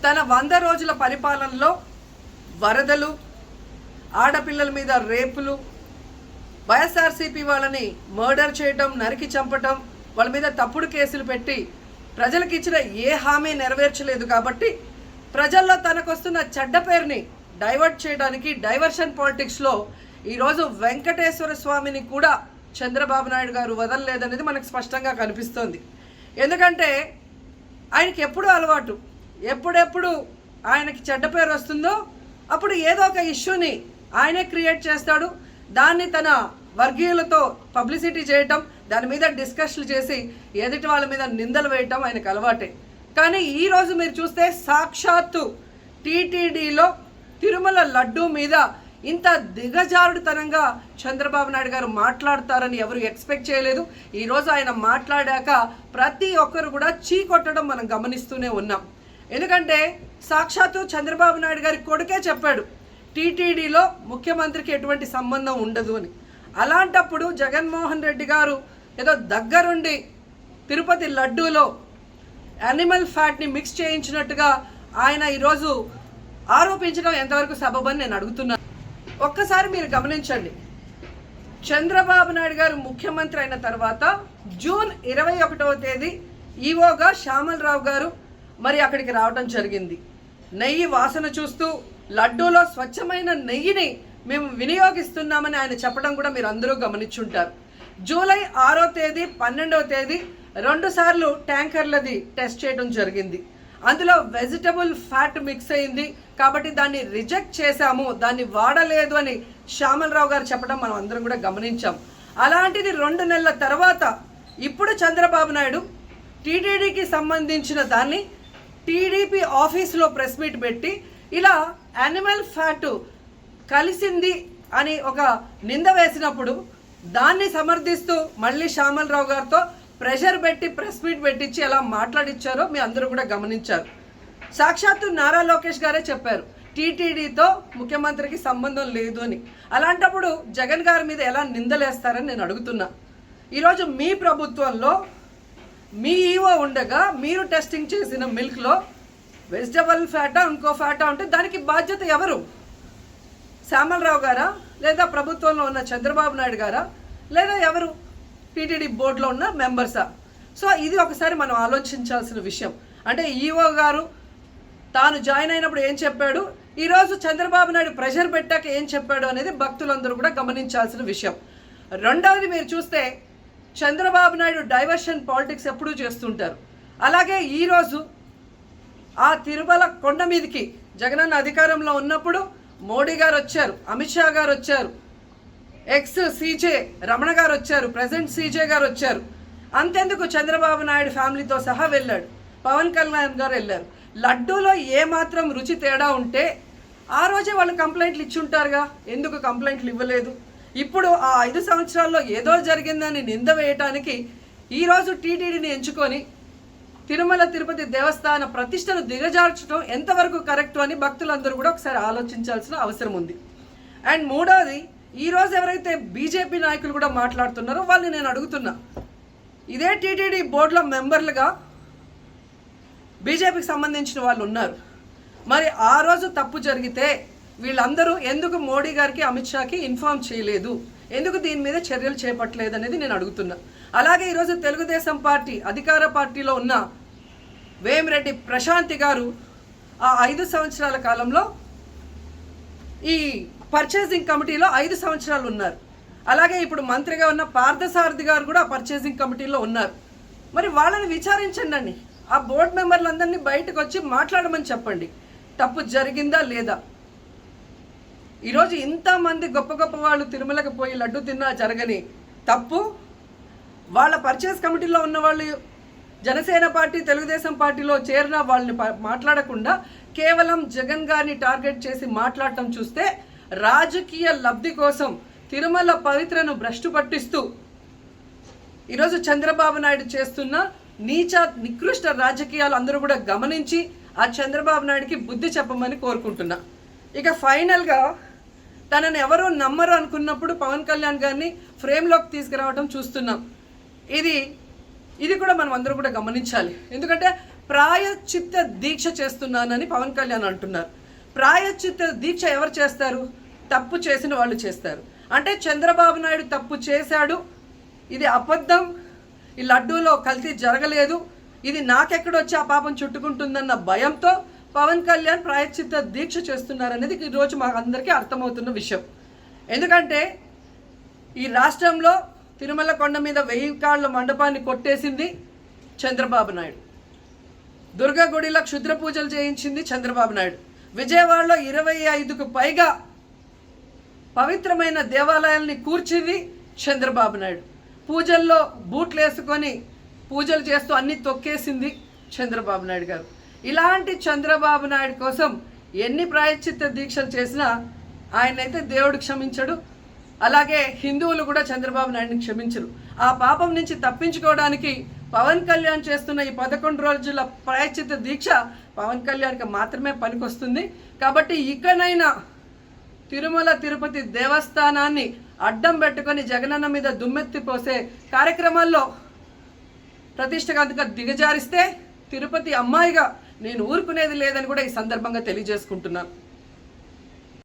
తన 100 రోజుల పరిపాలనలో వరదలు, ఆడపిల్లల మీద రేపులు, వైఎస్ఆర్సీపీ వాళ్ళని మర్డర్ చేయటం, నరికి చంపటం, వాళ్ళ మీద తప్పుడు కేసులు పెట్టి ప్రజలకు ఇచ్చిన ఏ హామీ నెరవేర్చలేదు. కాబట్టి ప్రజల్లో తనకొస్తున్న చెడ్డ పేరుని డైవర్ట్ చేయడానికి డైవర్షన్ పాలిటిక్స్లో ఈరోజు వెంకటేశ్వర స్వామిని కూడా చంద్రబాబు నాయుడు గారు వదలలేదనేది మనకు స్పష్టంగా కనిపిస్తోంది. ఎందుకంటే ఆయనకి ఎప్పుడూ అలవాటు, ఎప్పుడెప్పుడు ఆయనకి చెడ్డ పేరు వస్తుందో అప్పుడు ఏదో ఒక ఇష్యూని ఆయనే క్రియేట్ చేస్తాడు. దాన్ని తన వర్గీయులతో పబ్లిసిటీ చేయటం, దాని మీద డిస్కషన్లు చేసి ఎదుటి వాళ్ళ మీద నిందలు వేయటం ఆయనకు అలవాటే. కానీ ఈరోజు మీరు చూస్తే సాక్షాత్తు టీటీడీలో తిరుమల లడ్డూ మీద ఇంత దిగజారుడుతనంగా చంద్రబాబు నాయుడు గారు మాట్లాడతారని ఎవరు ఎక్స్పెక్ట్ చేయలేదు. ఈరోజు ఆయన మాట్లాడాక ప్రతి ఒక్కరు కూడా చీకొట్టడం మనం గమనిస్తూనే ఉన్నాం. ఎందుకంటే సాక్షాత్తు చంద్రబాబు నాయుడు గారి కొడుకే చెప్పాడు టీటీడీలో ముఖ్యమంత్రికి ఎటువంటి సంబంధం ఉండదు అని. అలాంటప్పుడు జగన్మోహన్ రెడ్డి గారు ఏదో దగ్గరుండి తిరుపతి లడ్డూలో యానిమల్ ఫ్యాట్ని మిక్స్ చేయించినట్టుగా ఆయన ఈరోజు ఆరోపించడం ఎంతవరకు సబబని నేను అడుగుతున్నాను. ఒక్కసారి మీరు గమనించండి, చంద్రబాబు నాయుడు గారు ముఖ్యమంత్రి అయిన తర్వాత జూన్ 21వ తేదీ ఈవోగా శ్యామలరావు గారు మరి అక్కడికి రావడం జరిగింది. నెయ్యి వాసన చూస్తూ లడ్డూలో స్వచ్ఛమైన నెయ్యిని మేము వినియోగిస్తున్నామని ఆయన చెప్పడం కూడా మీరు అందరూ గమనించుంటారు. జూలై 6వ తేదీ 12వ తేదీ 2 సార్లు ట్యాంకర్లది టెస్ట్ చేయడం జరిగింది. అందులో వెజిటబుల్ ఫ్యాట్ మిక్స్ అయింది కాబట్టి దాన్ని రిజెక్ట్ చేశాము, దాన్ని వాడలేదు అని శ్యామలరావు గారు చెప్పడం మనం అందరం కూడా గమనించాం. అలాంటిది 2 నెలల తర్వాత ఇప్పుడు చంద్రబాబు నాయుడు టీటీడీకి సంబంధించిన దాన్ని టీడీపీ ఆఫీసులో ప్రెస్ మీట్ పెట్టి ఇలా యానిమల్ ఫ్యాట్ కలిసింది అని ఒక నింద వేసినప్పుడు దాన్ని సమర్థిస్తూ మళ్ళీ శ్యామలరావు గారితో ప్రెషర్ పెట్టి ప్రెస్ మీట్ పెట్టించి ఎలా మాట్లాడిచ్చారో మీ అందరూ కూడా గమనించారు. సాక్షాత్తు నారా లోకేష్ గారే చెప్పారు టీటీడీతో ముఖ్యమంత్రికి సంబంధం లేదు అని. అలాంటప్పుడు జగన్ గారి మీద ఎలా నిందలేస్తారని నేను అడుగుతున్నా. ఈరోజు మీ ప్రభుత్వంలో మీ ఈవో ఉండగా మీరు టెస్టింగ్ చేసిన మిల్క్లో వెజిటబుల్ ఫ్యాటా ఇంకో ఫ్యాటా ఉంటే దానికి బాధ్యత ఎవరు? శ్యామలరావు గారా, లేదా ప్రభుత్వంలో ఉన్న చంద్రబాబు నాయుడు గారా, లేదా ఎవరు టీటీడీ బోర్డులో ఉన్న మెంబర్సా? సో ఇది ఒకసారి మనం ఆలోచించాల్సిన విషయం. అంటే ఈవో గారు తాను జాయిన్ అయినప్పుడు ఏం చెప్పాడు, ఈరోజు చంద్రబాబు నాయుడు ప్రెషర్ పెట్టాక ఏం చెప్పాడు అనేది భక్తులందరూ కూడా గమనించాల్సిన విషయం. రెండవది మీరు చూస్తే చంద్రబాబు నాయుడు డైవర్షన్ పాలిటిక్స్ ఎప్పుడూ చేస్తుంటారు. అలాగే ఈరోజు ఆ తిరుమల కొండ మీదకి జగనన్న అధికారంలో ఉన్నప్పుడు మోడీ గారు వచ్చారు, అమిత్ షా గారు వచ్చారు, ఎక్స్ సీజే రమణ గారు వచ్చారు, ప్రెసెంట్ సీజే గారు వచ్చారు. అంతెందుకు చంద్రబాబు నాయుడు ఫ్యామిలీతో సహా వెళ్ళాడు, పవన్ కళ్యాణ్ గారు వెళ్ళారు. లడ్డూలో ఏమాత్రం రుచి తేడా ఉంటే ఆ రోజే వాళ్ళు కంప్లైంట్లు ఇచ్చి ఉంటారుగా, ఎందుకు కంప్లైంట్లు ఇవ్వలేదు? ఇప్పుడు ఆ 5 సంవత్సరాల్లో ఏదో జరిగిందని నింద వేయటానికి ఈరోజు టీటీడీని ఎంచుకొని తిరుమల తిరుపతి దేవస్థాన ప్రతిష్టను దిగజార్చడం ఎంతవరకు కరెక్ట్ అని భక్తులందరూ కూడా ఒకసారి ఆలోచించాల్సిన అవసరం ఉంది. అండ్ మూడవది, ఈరోజు ఎవరైతే బీజేపీ నాయకులు కూడా మాట్లాడుతున్నారో వాళ్ళని నేను అడుగుతున్నా, ఇదే టీటీడీ బోర్డులో మెంబర్లుగా బీజేపీకి సంబంధించిన వాళ్ళు ఉన్నారు. మరి ఆ రోజు తప్పు జరిగితే వీళ్ళందరూ ఎందుకు మోడీ గారికి అమిత్ షాకి ఇన్ఫార్మ్ చేయలేదు, ఎందుకు దీని మీద చర్యలు చేపట్టలేదు అనేది నేను అడుగుతున్నా. అలాగే ఈరోజు తెలుగుదేశం పార్టీ అధికార పార్టీలో ఉన్న వేమిరెడ్డి ప్రశాంతి గారు ఆ 5 సంవత్సరాల కాలంలో ఈ పర్చేసింగ్ కమిటీలో 5 సంవత్సరాలు ఉన్నారు. అలాగే ఇప్పుడు మంత్రిగా ఉన్న పార్థసారథి గారు కూడా పర్చేసింగ్ కమిటీలో ఉన్నారు. మరి వాళ్ళని విచారించండి, ఆ బోర్డు మెంబర్లందరినీ బయటకు వచ్చి మాట్లాడమని చెప్పండి, తప్పు జరిగిందా లేదా. ఈరోజు ఇంతమంది గొప్ప గొప్ప వాళ్ళు తిరుమలకు పోయి లడ్డు తిన్నా జరగని తప్పు వాళ్ళ పర్చేస్ కమిటీలో ఉన్న వాళ్ళు జనసేన పార్టీ తెలుగుదేశం పార్టీలో చేరిన వాళ్ళని మాట్లాడకుండా కేవలం జగన్ గారిని టార్గెట్ చేసి మాట్లాడటం చూస్తే రాజకీయ లబ్ధి కోసం తిరుమల పవిత్రను భ్రష్టు పట్టిస్తూ ఈరోజు చంద్రబాబు నాయుడు చేస్తున్న నీచ నికృష్ట రాజకీయాలు అందరూ కూడా గమనించి ఆ చంద్రబాబు నాయుడికి బుద్ధి చెప్పమని కోరుకుంటున్నా. ఇక ఫైనల్గా తనని ఎవరో నమ్మరు అనుకున్నప్పుడు పవన్ కళ్యాణ్ గారిని ఫ్రేమ్లోకి తీసుకురావడం చూస్తున్నాం. ఇది కూడా మనం అందరూ కూడా గమనించాలి. ఎందుకంటే ప్రాయశ్చిత్త దీక్ష చేస్తున్నానని పవన్ కళ్యాణ్ అంటున్నారు. ప్రాయశ్చిత్త దీక్ష ఎవరు చేస్తారు? తప్పు చేసిన వాళ్ళు చేస్తారు. అంటే చంద్రబాబు నాయుడు తప్పు చేశాడు, ఇది అబద్ధం, ఈ లడ్డూలో కల్తీ జరగలేదు, ఇది నాకెక్కడొచ్చి ఆ పాపం చుట్టుకుంటుందన్న భయంతో పవన్ కళ్యాణ్ ప్రాయశ్చిత్త దీక్ష చేస్తున్నారనేది ఈరోజు మాకు అందరికీ అర్థమవుతున్న విషయం. ఎందుకంటే ఈ రాష్ట్రంలో తిరుమల కొండ మీద 1000 కాళ్ళ మండపాన్ని కొట్టేసింది చంద్రబాబు నాయుడు. దుర్గా గుడిలో క్షుద్ర పూజలు చేయించింది చంద్రబాబు నాయుడు. విజయవాడలో 25కు పైగా పవిత్రమైన దేవాలయాల్ని కూర్చింది చంద్రబాబు నాయుడు. పూజల్లో బూట్లు వేసుకొని పూజలు చేస్తూ అన్ని తొక్కేసింది చంద్రబాబు నాయుడు గారు. ఇలాంటి చంద్రబాబు నాయుడు కోసం ఎన్ని ప్రాయశ్చిత్త దీక్షలు చేసినా ఆయనైతే దేవుడు క్షమించడు, అలాగే హిందువులు కూడా చంద్రబాబు నాయుడిని క్షమించరు. ఆ పాపం నుంచి తప్పించుకోవడానికి పవన్ కళ్యాణ్ చేస్తున్న ఈ 11 రోజుల ప్రాయశ్చిత్త దీక్ష పవన్ కళ్యాణ్కి మాత్రమే పనికొస్తుంది. కాబట్టి ఇకనైనా తిరుమల తిరుపతి దేవస్థానాన్ని అడ్డం పెట్టుకొని జగనన్న మీద దుమ్మెత్తి పోసే కార్యక్రమాల్లో ప్రతిష్టగా దిగజారిస్తే తిరుపతి అమ్మాయిగా నేను ఊరుకునేది లేదని కూడా ఈ సందర్భంగా తెలియజేసుకుంటున్నాను.